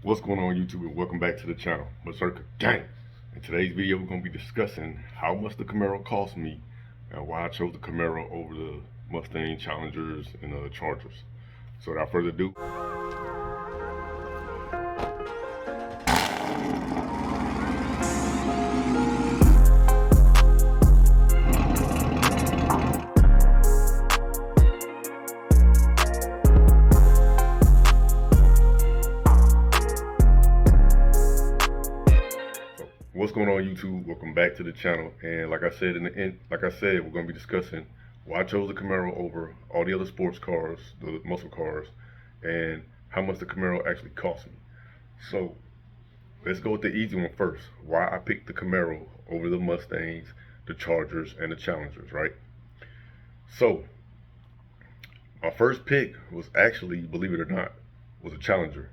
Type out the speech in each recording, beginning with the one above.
What's going on YouTube, and welcome back to the channel. Berserker Gang. In today's video we're going to be discussing how much the Camaro cost me and why I chose the Camaro over the Mustang, Challengers, and the Chargers. So without further ado, what's going on YouTube? Welcome back to the channel. And like I said we're going to be discussing why I chose the Camaro over all the other sports cars, the muscle cars, and how much the Camaro actually cost me. So let's go with the easy one first. Why I picked the Camaro over the Mustangs, the Chargers, and the Challengers, right? So my first pick was actually, believe it or not, was a Challenger.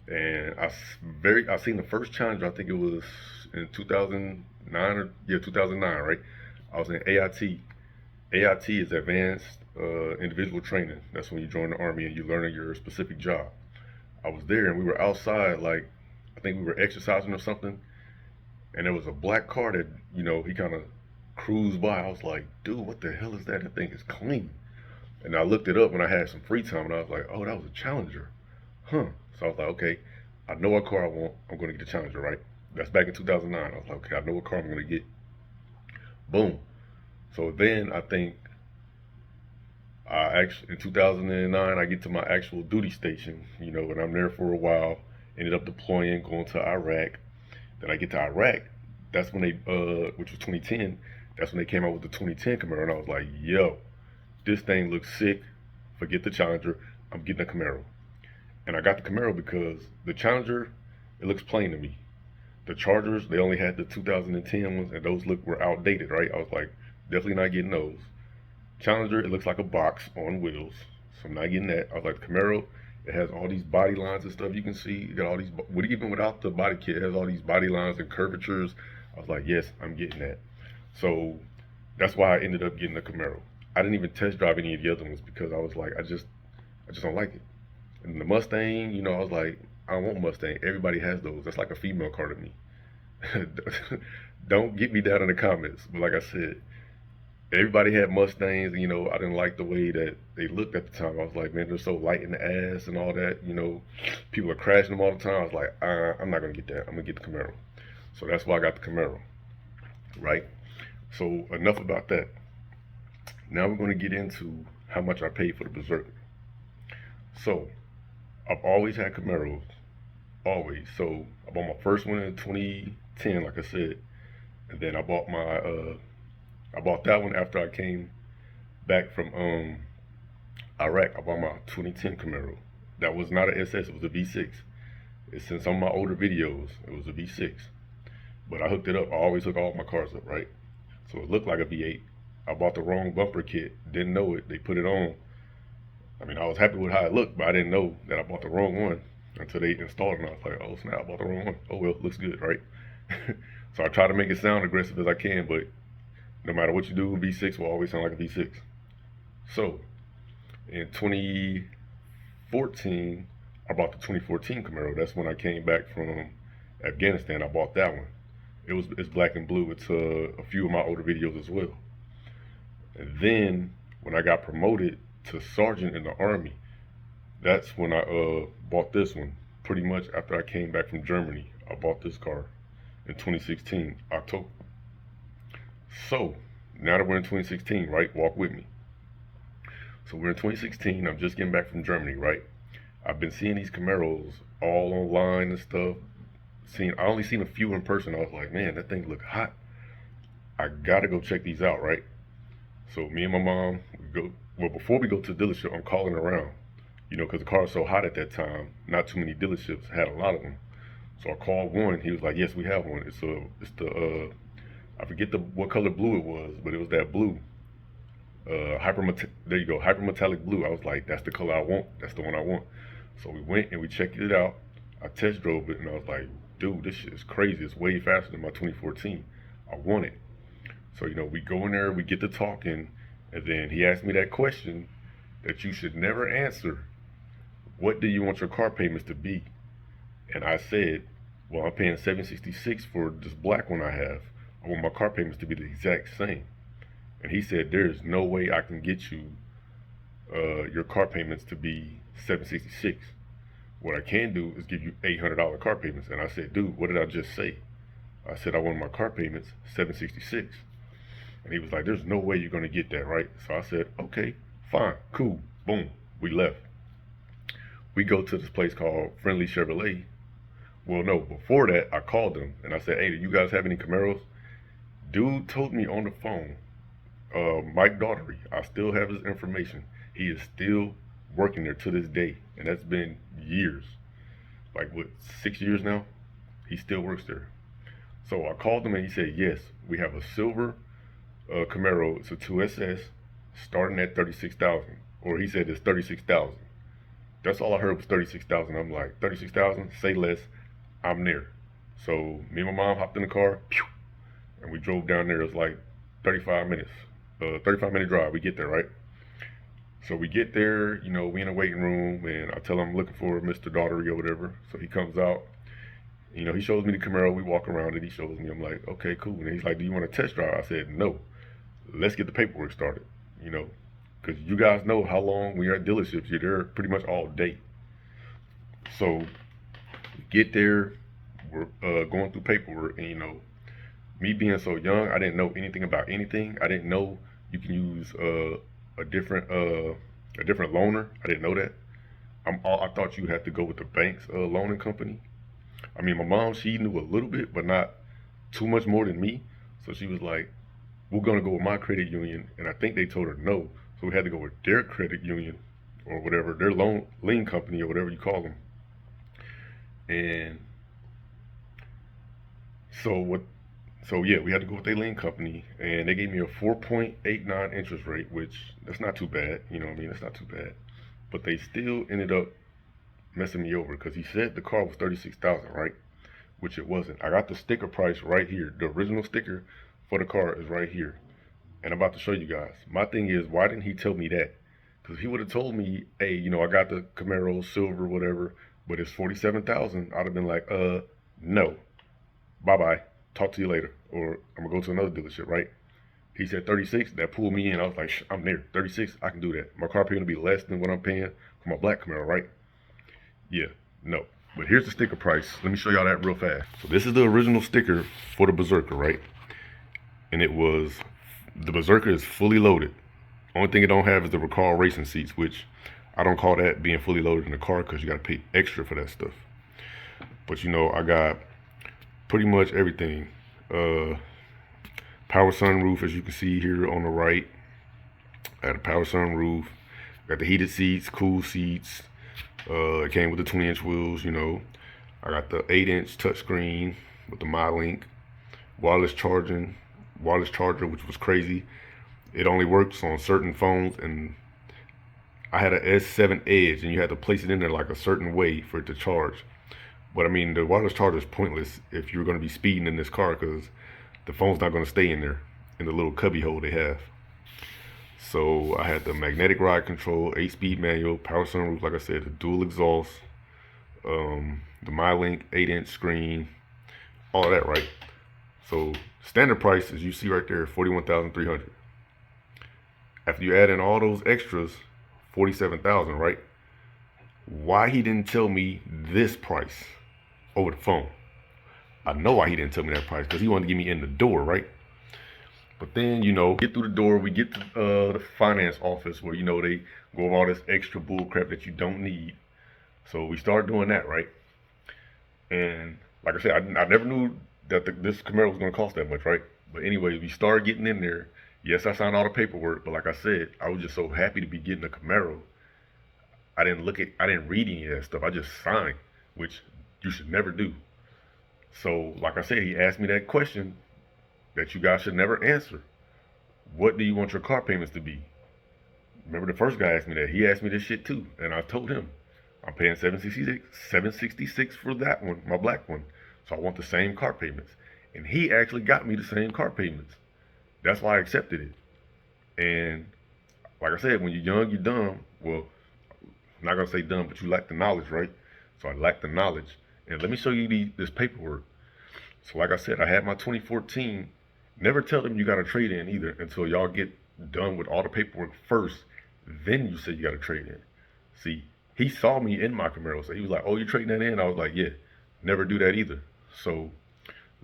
And I seen the first Challenger, I think it was in 2009 2009, right? I was in AIT. AIT is Advanced Individual Training. That's when you join the Army and you learn your specific job. I was there and we were outside, like, I think we were exercising or something. And there was a black car that, he kind of cruised by. I was like, dude, what the hell is that? That thing is clean. And I looked it up when I had some free time and I was like, oh, that was a Challenger. Huh. So I was like, okay, I know what car I want. I'm going to get the Challenger, right? That's back in 2009. I was like, okay, I know what car I'm going to get. Boom. So then I think in 2009, I get to my actual duty station, and I'm there for a while. Ended up deploying, going to Iraq. Then I get to Iraq. That's when they, which was 2010, that's when they came out with the 2010 Camaro. And I was like, yo, this thing looks sick. Forget the Challenger. I'm getting a Camaro. And I got the Camaro because the Challenger, it looks plain to me. The Chargers, they only had the 2010 ones, and those were outdated, right? I was like, definitely not getting those. Challenger, it looks like a box on wheels, so I'm not getting that. I was like, the Camaro, it has all these body lines and stuff. You can see, you got all these, even without the body kit, it has all these body lines and curvatures. I was like, yes, I'm getting that. So that's why I ended up getting the Camaro. I didn't even test drive any of the other ones because I was like, I just don't like it. And the Mustang, I was like, I don't want Mustang. Everybody has those. That's like a female car to me. Don't get me down in the comments. But like I said, everybody had Mustangs. And, I didn't like the way that they looked at the time. I was like, man, they're so light in the ass and all that. People are crashing them all the time. I was like, I'm not going to get that. I'm going to get the Camaro. So that's why I got the Camaro. Right? So enough about that. Now we're going to get into how much I paid for the Berserker. So I've always had Camaros, always. So I bought my first one in 2010, like I said, and then I bought that one after I came back from Iraq. I bought my 2010 Camaro. That was not an SS, it was a V6. It's in some of my older videos, it was a V6. But I hooked it up. I always hook all my cars up, right? So it looked like a V8. I bought the wrong bumper kit, didn't know it. They put it on. I mean, I was happy with how it looked, but I didn't know that I bought the wrong one until they installed it. And I was like, oh snap, I bought the wrong one. Oh well, it looks good, right? So I try to make it sound aggressive as I can, but no matter what you do, V6 will always sound like a V6. So in 2014, I bought the 2014 Camaro. That's when I came back from Afghanistan. I bought that one. It's black and blue. It's a few of my older videos as well. And then when I got promoted to sergeant in the Army, that's when I bought this one. Pretty much after I came back from Germany, I bought this car in 2016, October. So now that we're in 2016, right? Walk with me. So we're in 2016. I'm just getting back from Germany, right? I've been seeing these Camaros all online and stuff. I only seen a few in person. I was like, man, that thing look hot. I gotta go check these out, right? So me and my mom, before we go to the dealership, I'm calling around, because the car was so hot at that time. Not too many dealerships had a lot of them. So I called one. He was like, yes, we have one. It's the I forget what color blue it was, but it was that blue. There you go, hypermetallic blue. I was like, that's the color I want. That's the one I want. So we went and we checked it out. I test drove it and I was like, dude, this shit is crazy. It's way faster than my 2014. I want it. So, we go in there, we get to talking, and then he asked me that question that you should never answer. What do you want your car payments to be? And I said, well, I'm paying $766 for this black one I have. I want my car payments to be the exact same. And he said, there's no way I can get you your car payments to be $766. What I can do is give you $800 car payments. And I said, dude, what did I just say? I said I want my car payments $766. And he was like, there's no way you're gonna get that, right? So I said, okay, fine, cool, boom, we left. We go to this place called Friendly Chevrolet. Well, no, before that, I called them and I said, hey, do you guys have any Camaros? Dude told me on the phone, Mike Daughtery, I still have his information. He is still working there to this day, and that's been years. Like, what, 6 years now? He still works there. So I called him and he said, yes, we have a silver Camaro. It's a 2SS starting at 36,000. Or he said it's 36,000. That's all I heard was 36,000. I'm like, 36,000? Say less. I'm there. So me and my mom hopped in the car, and we drove down there. It was like 35 minutes. 35-minute drive. We get there, right? So we get there, you know, we in a waiting room, and I tell him I'm looking for Mr. Daughtery or whatever. So he comes out. You know, he shows me the Camaro. We walk around it. He shows me. I'm like, okay, cool. And he's like, do you want to test drive? I said, no. Let's get the paperwork started, you know, because you guys know how long we are at dealerships. You're there pretty much all day. So we get there. We're going through paperwork. And, you know, me being so young, I didn't know anything about anything. I didn't know you can use a different loaner. I didn't know that. I thought you had to go with the bank's loaning company. I mean, my mom, she knew a little bit, but not too much more than me. So she was like, we're going to go with my credit union. And I think they told her no. So we had to go with their credit union or whatever, their lien company or whatever you call them. And so yeah, we had to go with their lien company. And they gave me a 4.89 interest rate, which that's not too bad. You know what I mean? That's not too bad. But they still ended up messing me over because he said the car was 36,000, right? Which it wasn't. I got the sticker price right here. The original sticker for the car is right here. And I'm about to show you guys. My thing is, why didn't he tell me that? Because if he would have told me, hey, you know, I got the Camaro silver, whatever, but it's 47,000, I'd have been like, no. Bye-bye. Talk to you later. Or I'm going to go to another dealership, right? He said 36. That pulled me in. I was like, I'm there. 36, I can do that. My car payment will be less than what I'm paying for my black Camaro, right? Yeah, no. But here's the sticker price. Let me show y'all that real fast. So this is the original sticker for the Berserker, right? And it was, the Berserker is fully loaded. Only thing it don't have is the Recall racing seats, which I don't call that being fully loaded in the car because you got to pay extra for that stuff. But you know, I got pretty much everything. Power sunroof, as you can see here on the right. I got a power sunroof. Got the heated seats, cool seats. It came with the 20-inch wheels, you know. I got the 8-inch touchscreen with the MyLink, wireless charger, which was crazy. It only works on certain phones, and I had an S7 Edge, and you had to place it in there like a certain way for it to charge. But I mean, the wireless charger is pointless if you're going to be speeding in this car because the phone's not going to stay in there, in the little cubby hole they have. So I had the magnetic ride control, 8-speed manual, power sunroof, like I said, the dual exhaust, the MyLink 8-inch screen, all of that, right? So standard price, as you see right there, $41,300. After you add in all those extras, $47,000, right? Why he didn't tell me this price over the phone? I know why he didn't tell me that price, because he wanted to get me in the door, right? But then, you know, get through the door, we get to the finance office where, you know, they go over all this extra bull crap that you don't need. So we start doing that, right? And like I said, I never knew that this Camaro was going to cost that much, right? But anyway, we started getting in there. Yes, I signed all the paperwork, but like I said, I was just so happy to be getting a Camaro. I didn't read any of that stuff. I just signed, which you should never do. So, like I said, he asked me that question that you guys should never answer. What do you want your car payments to be? Remember the first guy asked me that. He asked me this shit too, and I told him I'm paying $766 for that one, my black one. So I want the same car payments. And he actually got me the same car payments. That's why I accepted it. And like I said, when you're young, you're dumb. Well, I'm not gonna say dumb, but you lack the knowledge, right? So I lacked the knowledge, And let me show you this paperwork. So like I said, I had my 2014. Never tell them you got to trade in either until y'all get done with all the paperwork first. Then you say you got to trade in. See, he saw me in my Camaro, so he was like, "Oh, you trading that in?" I was like, "Yeah." Never do that either. So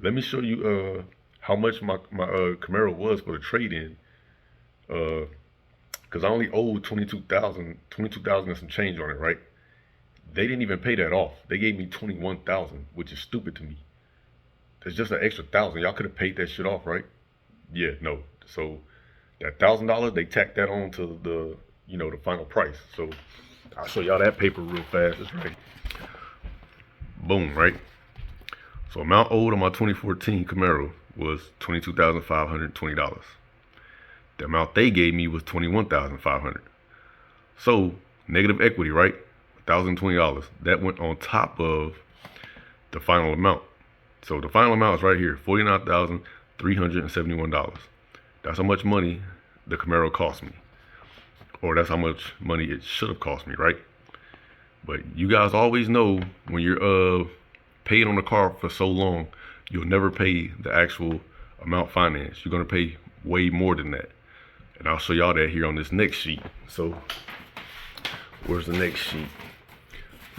let me show you how much my Camaro was for the trade in. Because I only owed 22,000 and some change on it, right? They didn't even pay that off. They gave me 21,000, which is stupid to me. That's just an extra 1,000. Y'all could have paid that shit off, right? Yeah, no. So that $1,000, they tacked that on to the final price. So I'll show y'all that paper real fast. It's right. Boom, right? So amount owed on my 2014 Camaro was $22,520. The amount they gave me was $21,500. So negative equity, right? $1,020. That went on top of the final amount. So the final amount is right here, $49,371. That's how much money the Camaro cost me. Or that's how much money it should have cost me, right? But you guys always know when you're paid on the car for so long, you'll never pay the actual amount financed. You're gonna pay way more than that. And I'll show y'all that here on this next sheet. So where's the next sheet?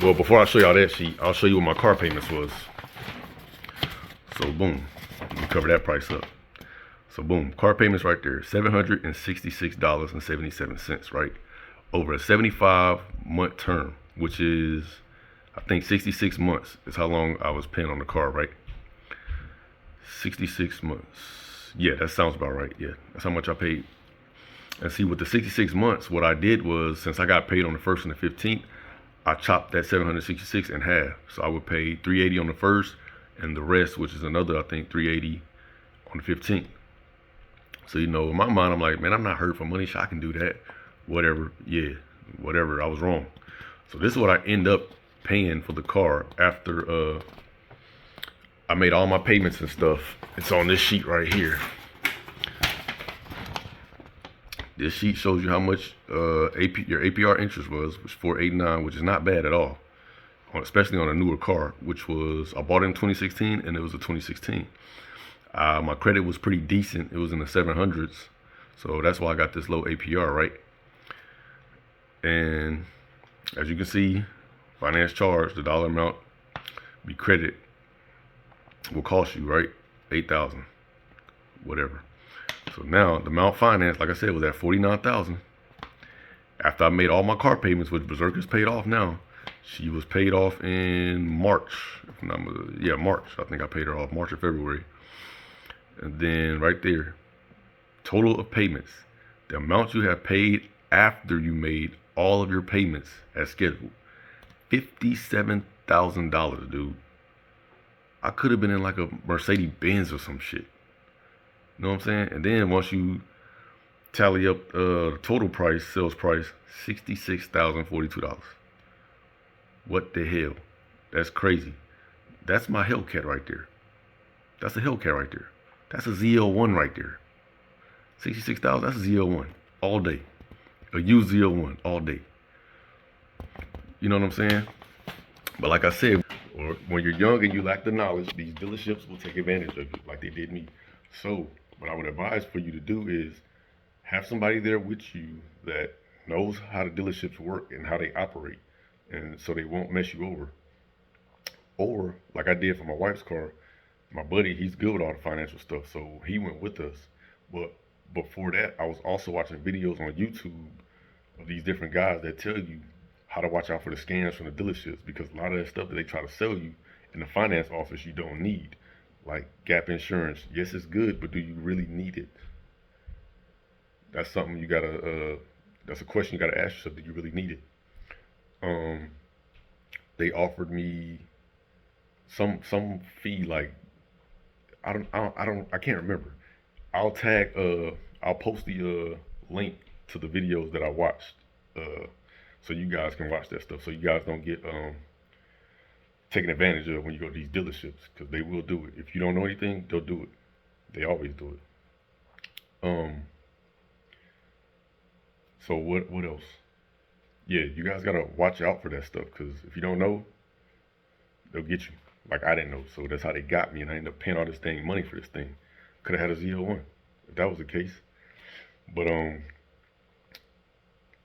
Well, before I show y'all that sheet, I'll show you what my car payments was. So boom, let me cover that price up. So boom, car payments right there, $766.77, right? Over a 75-month term, which is, I think 66 months is how long I was paying on the car, right? 66 months. Yeah, that sounds about right. Yeah, that's how much I paid. And see, with the 66 months, what I did was, since I got paid on the 1st and the 15th, I chopped that 766 in half. So I would pay 380 on the 1st, and the rest, which is another, I think, 380 on the 15th. So, in my mind, I'm like, man, I'm not hurt for money. So I can do that. Whatever. Yeah, whatever. I was wrong. So this is what I end up paying for the car after I made all my payments and stuff. It's on this sheet right here. This sheet shows you how much your APR interest was, which 489, which is not bad at all, especially on a newer car, which was, I bought it in 2016 and it was a 2016. My credit was pretty decent. It was in the 700s. So that's why I got this low APR, right? And as you can see, finance charge, the dollar amount be credit will cost you, right? 8,000, whatever. So now the amount financed, like I said, was at 49,000. After I made all my car payments, which Berserker's paid off now, she was paid off in March. March. I think I paid her off March or February. And then right there, total of payments, the amount you have paid after you made all of your payments as scheduled, $57,000, dude. I could have been in like a Mercedes Benz or some shit. You know what I'm saying? And then once you tally up the total price, sales price, $66,042. What the hell? That's crazy. That's my Hellcat right there. That's a Hellcat right there. That's a ZL1 right there. 66,000, that's a ZL1 all day. A used ZL1 all day. You know what I'm saying? But like I said, when you're young and you lack the knowledge, these dealerships will take advantage of you like they did me. So what I would advise for you to do is have somebody there with you that knows how the dealerships work and how they operate, and so they won't mess you over. Or like I did for my wife's car, my buddy, he's good with all the financial stuff, so he went with us. But before that, I was also watching videos on YouTube of these different guys that tell you how to watch out for the scams from the dealerships, because a lot of that stuff that they try to sell you in the finance office you don't need. Like gap insurance, yes, it's good, but do you really need it? That's something you gotta. That's a question you gotta ask yourself. Do you really need it? They offered me some fee, like I can't remember. I'll post the link to the videos that I watched, so you guys can watch that stuff. So you guys don't get taken advantage of when you go to these dealerships, because they will do it. If you don't know anything, they'll do it. They always do it. So what else? Yeah, you guys gotta watch out for that stuff, because if you don't know, they'll get you. Like I didn't know, so that's how they got me, and I ended up paying all this thing money for this thing. Could have had a Z01 if that was the case. But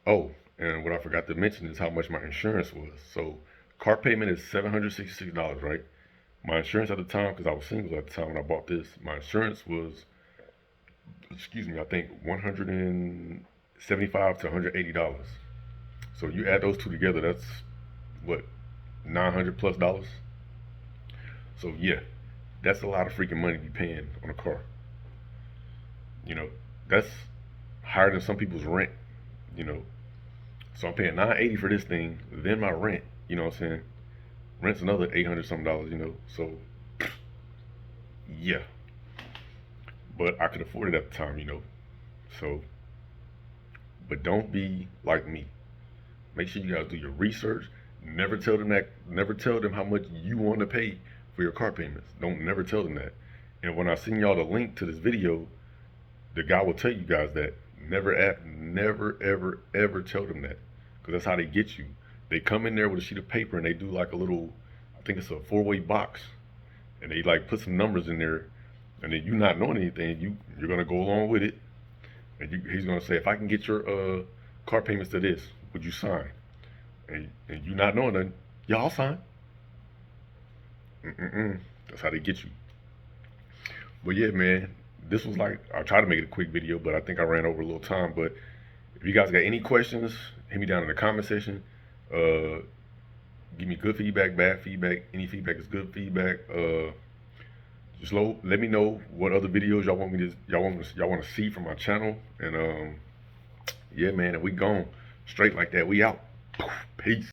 oh, and what I forgot to mention is how much my insurance was. So car payment is $766, right? My insurance at the time, because I was single at the time when I bought this, my insurance was, excuse me, I think 175 to $180. So you add those two together, that's what, 900 plus dollars. So yeah, that's a lot of freaking money to be paying on a car. You know, that's higher than some people's rent. You know, so I'm paying 980 for this thing, then my rent. You know what I'm saying? Rent's another 800 some dollars. You know, so yeah, but I could afford it at the time. You know, so but don't be like me. Make sure you guys do your research. Never tell them that. Never tell them how much you want to pay for your car payments. Don't never tell them that. And when I send y'all the link to this video, the guy will tell you guys that. Never, ever, ever tell them that, because that's how they get you. They come in there with a sheet of paper and they do like a little, I think it's a four-way box, and they like put some numbers in there, and then you not knowing anything, you're gonna go along with it, and he's gonna say, if I can get your car payments to this, would you sign? And you not knowing nothing, yeah, I'll sign. That's how they get you. But yeah, man, this was like, I tried to make it a quick video, but I think I ran over a little time. But if you guys got any questions, hit me down in the comment section. Give me good feedback, bad feedback. Any feedback is good feedback. Just let me know what other videos y'all want to see from my channel. And yeah, man, and we gone straight like that. We out. Peace.